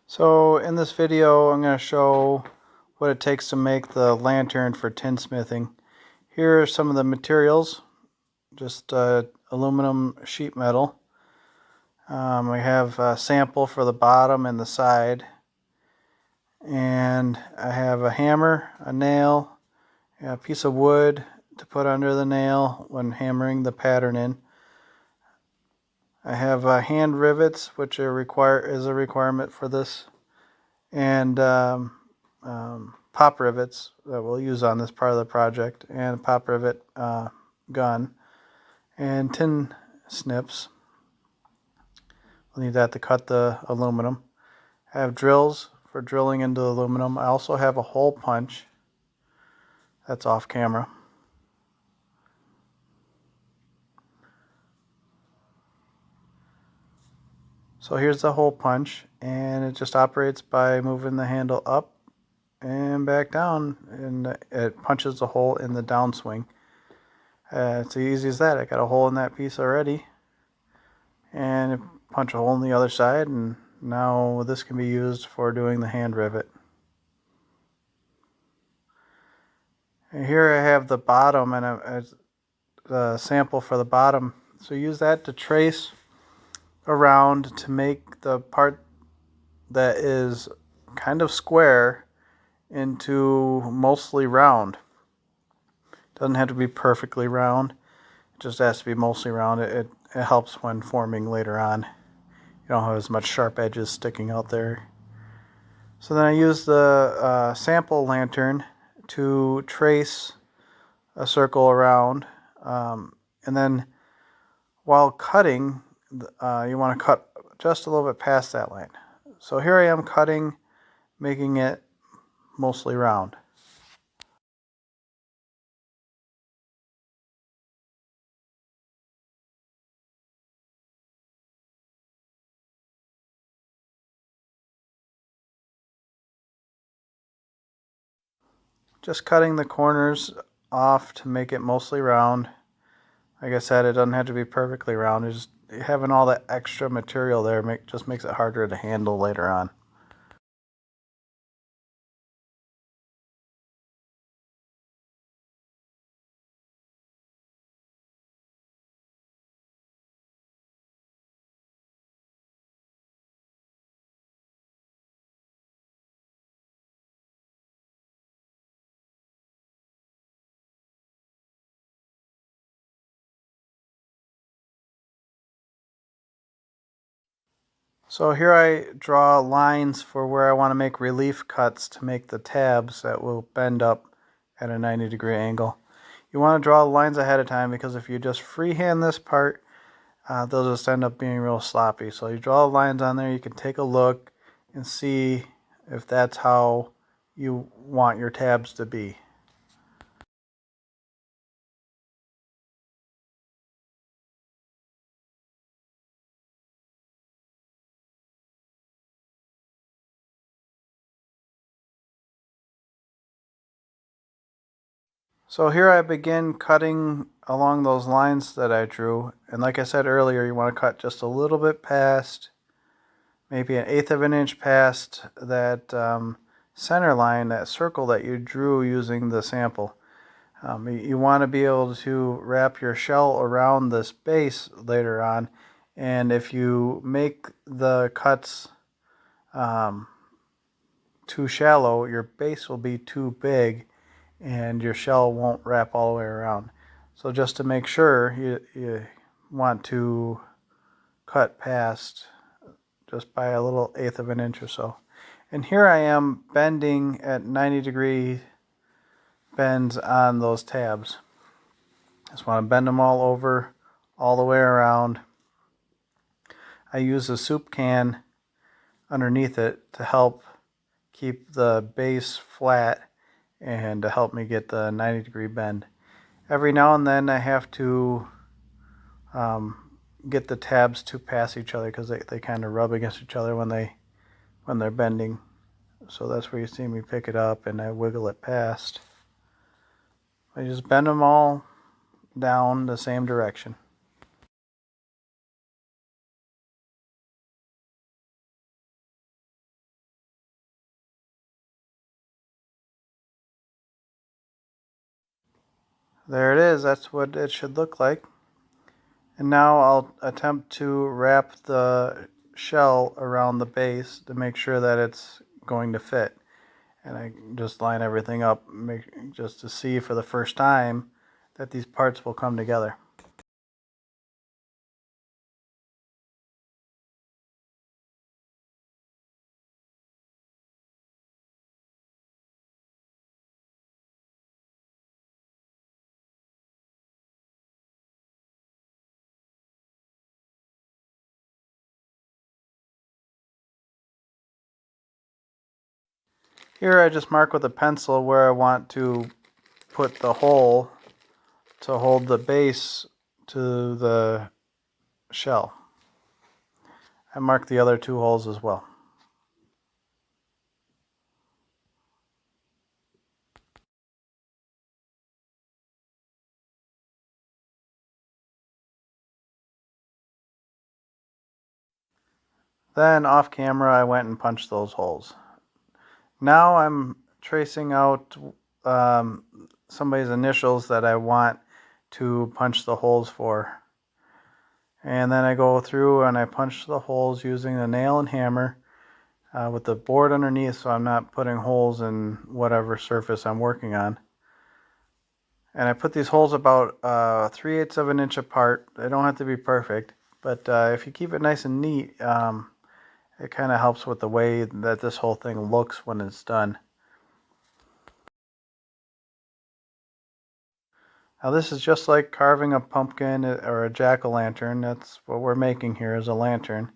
So in this video I'm going to show what it takes to make the lantern for tinsmithing. Here are some of the materials. Just aluminum sheet metal. We have a sample for the bottom and the side. And I have a hammer, a nail, a piece of wood to put under the nail when hammering the pattern in. I have hand rivets, which is a requirement for this, and pop rivets that we'll use on this part of the project, and a pop rivet gun, and tin snips. We'll need that to cut the aluminum. I have drills for drilling into aluminum. I also have a hole punch. That's off camera. So here's the hole punch, and it just operates by moving the handle up and back down, and it punches the hole in the downswing. It's as easy as that. I got a hole in that piece already, and it punch a hole in the other side, and now this can be used for doing the hand rivet. And here I have the bottom and a sample for the bottom. So use that to trace around to make the part that is kind of square into mostly round. Doesn't have to be perfectly round. It just has to be mostly round. It helps when forming later on. You don't have as much sharp edges sticking out there. So then I use the sample lantern to trace a circle around, and then while cutting, you want to cut just a little bit past that line. So here I am cutting, making it mostly round. Just cutting the corners off to make it mostly round. Like I said, it doesn't have to be perfectly round. It's just having all that extra material there just makes it harder to handle later on. So here I draw lines for where I want to make relief cuts to make the tabs that will bend up at a 90-degree angle. You want to draw the lines ahead of time, because if you just freehand this part, they'll just end up being real sloppy. So you draw the lines on there, you can take a look and see if that's how you want your tabs to be. So here I begin cutting along those lines that I drew, and like I said earlier, you want to cut just a little bit past, maybe 1/8 of an inch past that center line, that circle that you drew using the sample. You want to be able to wrap your shell around this base later on, and if you make the cuts too shallow, your base will be too big and your shell won't wrap all the way around. So just to make sure, you want to cut past just by a little 1/8 of an inch or so. And here I am bending at 90-degree bends on those tabs. Just want to bend them all over, all the way around. I use a soup can underneath it to help keep the base flat and to help me get the 90-degree bend. Every now and then I have to get the tabs to pass each other, because they kind of rub against each other when they're bending. So that's where you see me pick it up and I wiggle it past. I just bend them all down the same direction. There it is. That's what it should look like. And now I'll attempt to wrap the shell around the base to make sure that it's going to fit. And I just line everything up just to see for the first time that these parts will come together. Here I just mark with a pencil where I want to put the hole to hold the base to the shell. I mark the other two holes as well. Then off camera I went and punched those holes. Now I'm tracing out somebody's initials that I want to punch the holes for. And then I go through and I punch the holes using the nail and hammer with the board underneath, so I'm not putting holes in whatever surface I'm working on. And I put these holes about 3/8 of an inch apart. They don't have to be perfect, but if you keep it nice and neat, it kind of helps with the way that this whole thing looks when it's done. Now this is just like carving a pumpkin or a jack-o'-lantern. That's what we're making here, is a lantern.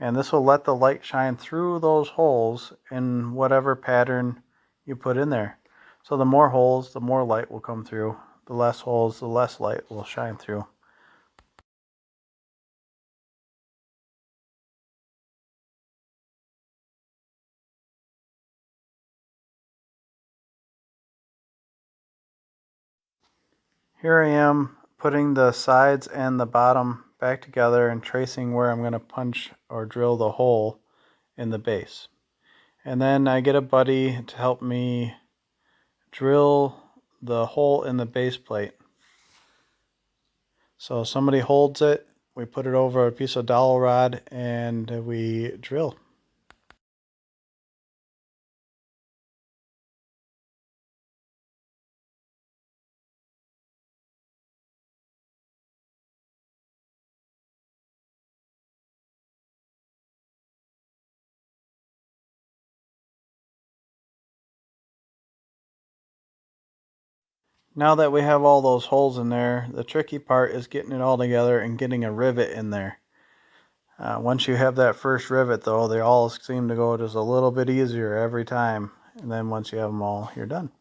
And this will let the light shine through those holes in whatever pattern you put in there. So the more holes, the more light will come through. The less holes, the less light will shine through. Here I am putting the sides and the bottom back together and tracing where I'm going to punch or drill the hole in the base. And then I get a buddy to help me drill the hole in the base plate. So somebody holds it, we put it over a piece of dowel rod, and we drill. Now that we have all those holes in there, the tricky part is getting it all together and getting a rivet in there. Once you have that first rivet though, they all seem to go just a little bit easier every time. And then once you have them all, you're done.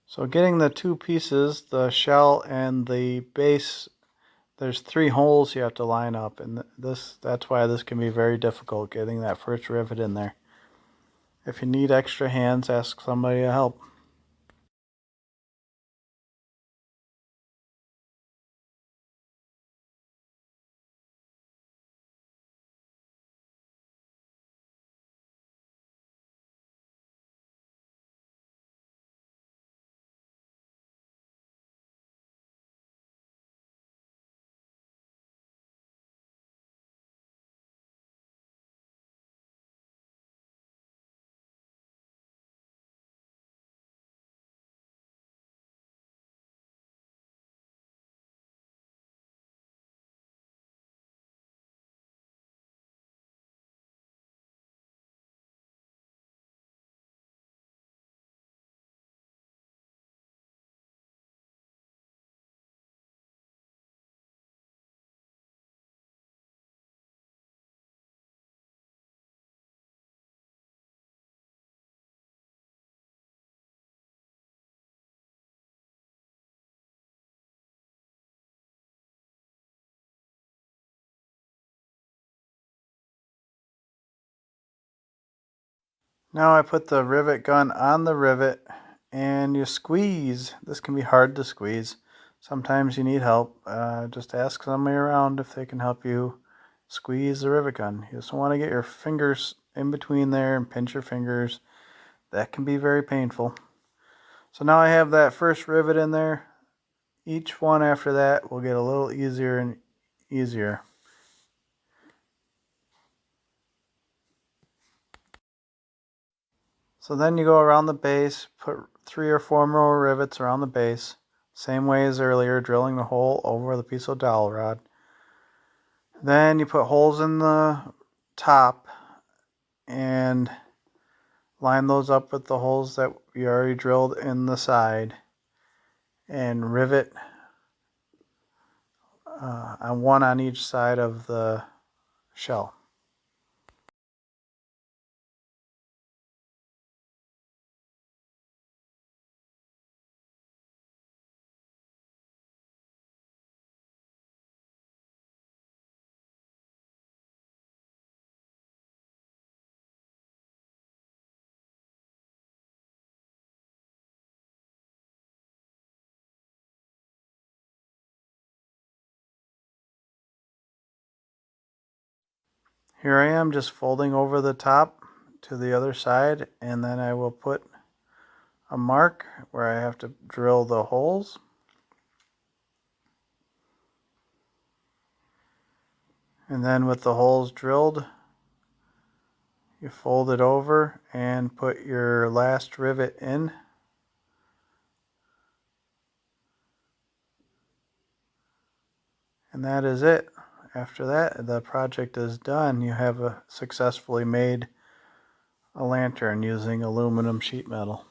So getting the two pieces, the shell and the base, there's 3 holes you have to line up, and that's why this can be very difficult, getting that first rivet in there. If you need extra hands, ask somebody to help. Now I put the rivet gun on the rivet and you squeeze. This can be hard to squeeze. Sometimes you need help. Just ask somebody around if they can help you squeeze the rivet gun. You just want to get your fingers in between there and pinch your fingers. That can be very painful. So now I have that first rivet in there. Each one after that will get a little easier and easier. So then you go around the base, put 3 or 4 more rivets around the base. Same way as earlier, drilling the hole over the piece of dowel rod. Then you put holes in the top and line those up with the holes that you already drilled in the side and rivet one on each side of the shell. Here I am just folding over the top to the other side, and then I will put a mark where I have to drill the holes. And then with the holes drilled, you fold it over and put your last rivet in. And that is it. After that, the project is done. You have successfully made a lantern using aluminum sheet metal.